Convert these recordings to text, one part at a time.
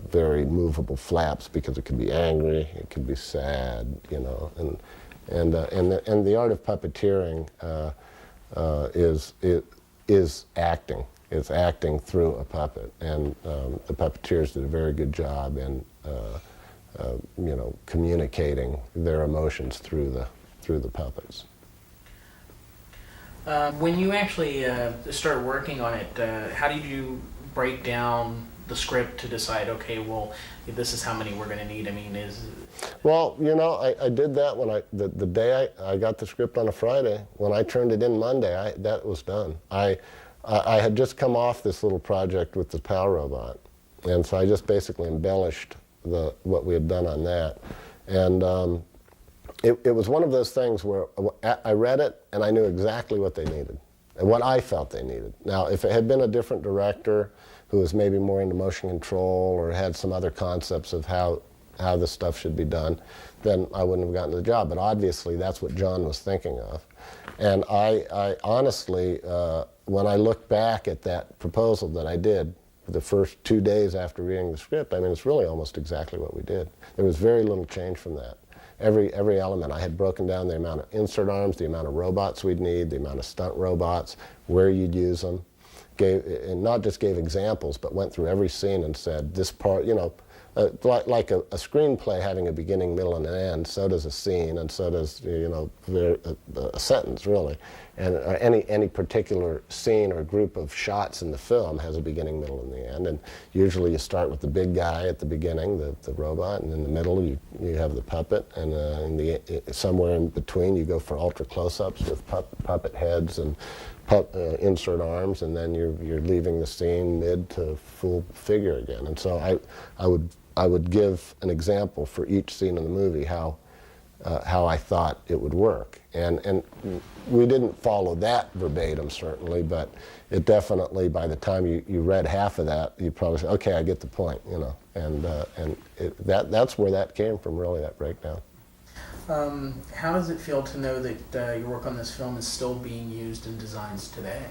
very movable flaps, because it can be angry, it can be sad, you know, and the art of puppeteering is acting. It's acting through a puppet, and the puppeteers did a very good job in you know, communicating their emotions through the puppets. When you actually started working on it, how did you break down the script to decide, okay, well, this is how many we're going to need? I mean, Well, you know, I did that when the day I got the script on a Friday. When I turned it in Monday, that was done. I had just come off this little project with the PAL robot, and so I just basically embellished what we had done on that. And it was one of those things where I read it and I knew exactly what they needed and what I felt they needed. Now, if it had been a different director who was maybe more into motion control or had some other concepts of how this stuff should be done, then I wouldn't have gotten the job. But obviously, that's what John was thinking of. And I honestly, when I look back at that proposal that I did for the first 2 days after reading the script, I mean, it's really almost exactly what we did. There was very little change from that. Every element, I had broken down the amount of insert arms, the amount of robots we'd need, the amount of stunt robots, where you'd use them. And not just gave examples, but went through every scene and said, this part, you know, like a screenplay having a beginning, middle, and an end, so does a scene, and so does, you know, a sentence, really. And any particular scene or group of shots in the film has a beginning, middle, and the end. And usually you start with the big guy at the beginning, the robot, and in the middle you have the puppet, and somewhere in between you go for ultra close-ups with puppet heads and insert arms, and then you're leaving the scene mid to full figure again. And so I would give an example for each scene in the movie how I thought it would work. And we didn't follow that verbatim, certainly, but it definitely, by the time you read half of that, you probably said, okay, I get the point, you know. And that's where that came from, really, that breakdown. How does it feel to know that your work on this film is still being used in designs today?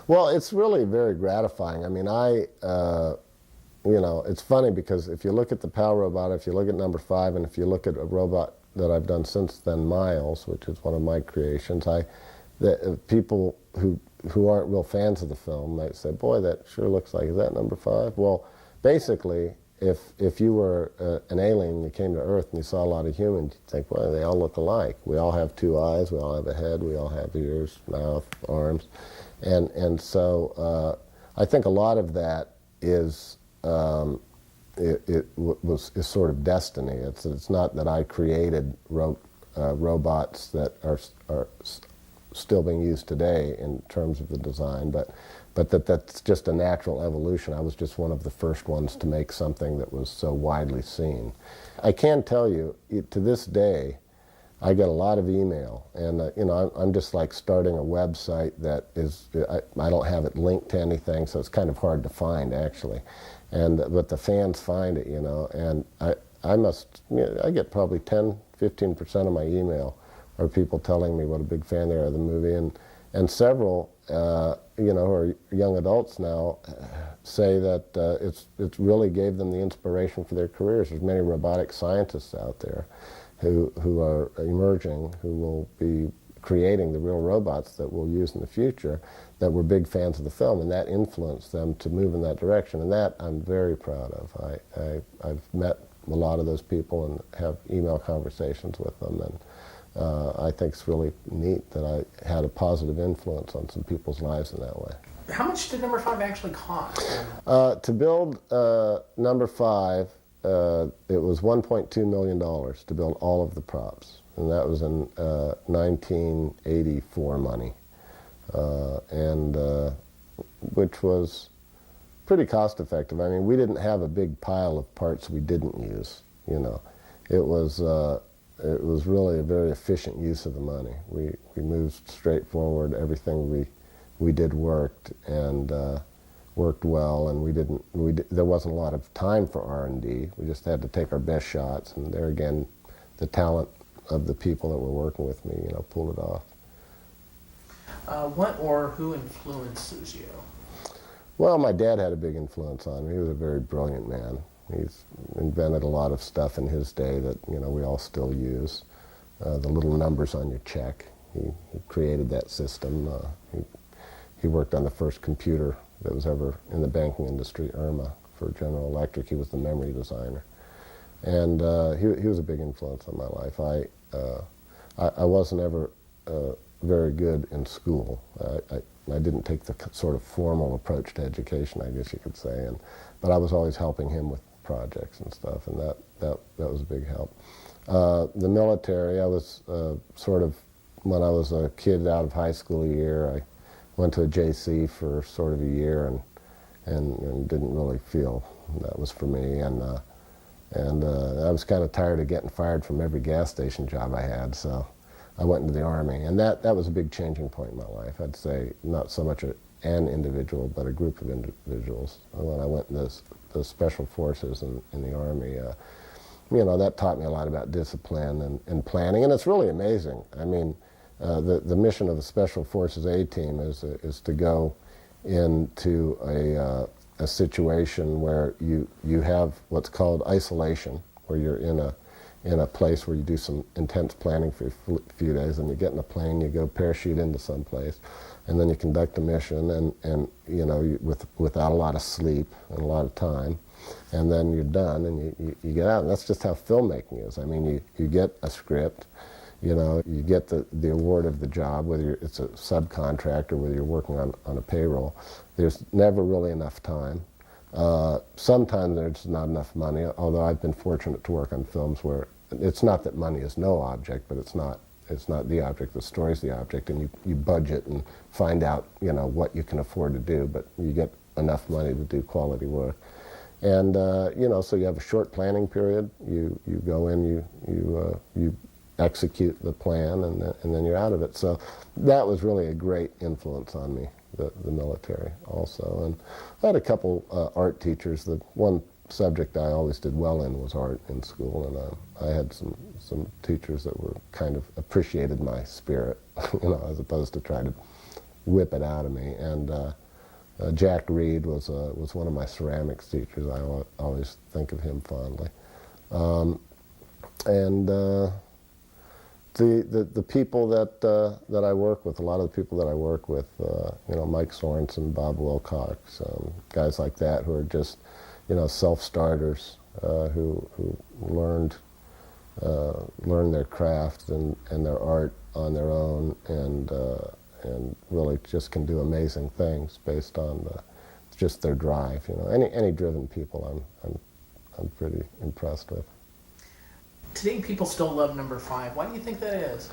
Well, it's really very gratifying. I mean, you know, it's funny because if you look at the PAL robot, if you look at number 5, and if you look at a robot that I've done since then, Miles, which is one of my creations, people who aren't real fans of the film might say, boy, that sure looks like, is that number 5? Well, basically, if you were an alien and you came to Earth and you saw a lot of humans, you'd think, well, they all look alike. We all have 2 eyes, we all have a head, we all have ears, mouth, arms. And so I think a lot of that is is sort of destiny. It's not that I created robots that are still being used today in terms of the design, but that's just a natural evolution. I was just one of the first ones to make something that was so widely seen. I can tell you, to this day, I get a lot of email, and you know, I'm just like starting a website that is, I don't have it linked to anything, so it's kind of hard to find, actually. But the fans find it, you know, and I get probably 10–15% of my able are people telling me what a big fan they are of the movie, and several, you know, who are young adults now, say that it really gave them the inspiration for their careers. There's many robotic scientists out there who are emerging, who will be creating the real robots that we'll use in the future, that were big fans of the film, and that influenced them to move in that direction, and that I'm very proud of. I've met a lot of those people and have email conversations with them, and I think it's really neat that I had a positive influence on some people's lives in that way. How much did number 5 actually cost? To build number 5, it was $1.2 million to build all of the props, and that was in 1984 money, which was pretty cost effective. I mean, we didn't have a big pile of parts we didn't use, you know. It was really a very efficient use of the money. We moved straight forward. Everything we did worked, and worked well, and there wasn't a lot of time for R&D. We just had to take our best shots, and there again, the talent of the people that were working with me, you know, pulled it off. What or who influences you? Well, my dad had a big influence on me. He was a very brilliant man. He's invented a lot of stuff in his day that, you know, we all still use. The little numbers on your check. He created that system. He worked on the first computer that was ever in the banking industry, IRMA, for General Electric. He was the memory designer. And he was a big influence on my life. I wasn't ever very good in school. I didn't take the sort of formal approach to education, I guess you could say, but I was always helping him with projects and stuff, and that was a big help. The military, I was sort of, when I was a kid out of high school a year, I went to a JC for sort of a year and didn't really feel that was for me, and I was kind of tired of getting fired from every gas station job I had, so I went into the Army, and that was a big changing point in my life. I'd say not so much an individual, but a group of individuals. When I went into the Special Forces in the Army, you know, that taught me a lot about discipline and planning, and it's really amazing. I mean, the mission of the Special Forces A-Team is to go into a situation where you have what's called isolation, where you're in a place where you do some intense planning for a few days, and you get in a plane, you go parachute into some place, and then you conduct a mission, and you know, without a lot of sleep and a lot of time, and then you're done, and you get out. And that's just how filmmaking is. I mean, you get a script, you know, you get the award of the job, whether it's a subcontractor, whether you're working on a payroll. There's never really enough time. Sometimes there's not enough money, although I've been fortunate to work on films where it's not that money is no object, but it's not the object, the story's the object, and you budget and find out, you know, what you can afford to do, but you get enough money to do quality work. And you know, so you have a short planning period, you go in, you execute the plan, and then you're out of it. So that was really a great influence on me, the military also. And I had a couple art teachers. The one subject I always did well in was art in school, and I had some teachers that were kind of appreciated my spirit, you know, as opposed to try to whip it out of me. And Jack Reed was one of my ceramics teachers. I always think of him fondly. And the people that I work with, a lot of the people that I work with, you know, Mike Sorensen, Bob Wilcox, guys like that who are just, you know, self-starters who learned their craft and their art on their own, and really just can do amazing things based on just their drive. You know, any driven people, I'm pretty impressed with. Today, people still love number 5. Why do you think that is?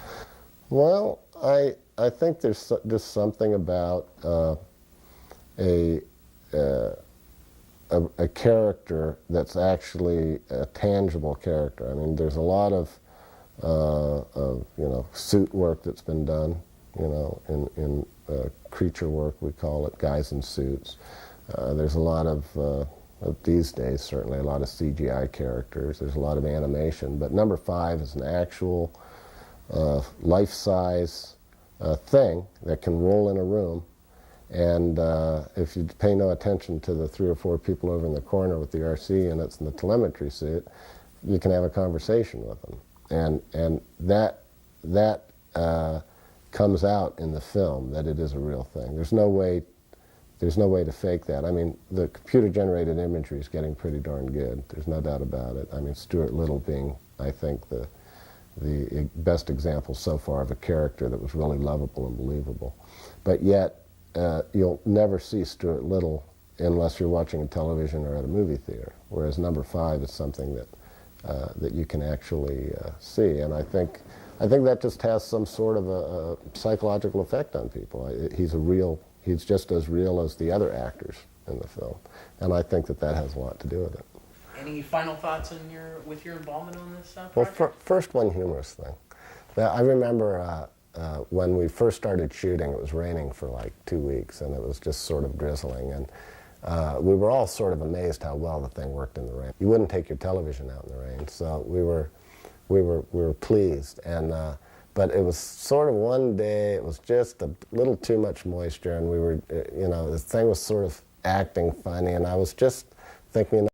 Well, I think there's just something about a character that's actually a tangible character. I mean, there's a lot of you know, suit work that's been done, you know, in creature work, we call it, guys in suits. There's a lot of these days, certainly a lot of CGI characters. There's a lot of animation, but number 5 is an actual life-size thing that can roll in a room. And if you pay no attention to the 3 or 4 people over in the corner with the RC units and the telemetry suit, you can have a conversation with them. And that comes out in the film, that it is a real thing. There's no way to fake that. I mean, the computer-generated imagery is getting pretty darn good. There's no doubt about it. I mean, Stuart Little being, I think, the best example so far of a character that was really lovable and believable. But yet, you'll never see Stuart Little unless you're watching a television or at a movie theater, whereas number 5 is something that you can actually see. And I think that just has some sort of a psychological effect on people. He's just as real as the other actors in the film, and I think that has a lot to do with it. Any final thoughts with your involvement on this project? Well, first, one humorous thing. I remember when we first started shooting, it was raining for like 2 weeks, and it was just sort of drizzling, and we were all sort of amazed how well the thing worked in the rain. You wouldn't take your television out in the rain, so we were pleased. And but it was sort of one day, it was just a little too much moisture, and we were, you know, the thing was sort of acting funny, and I was just thinking,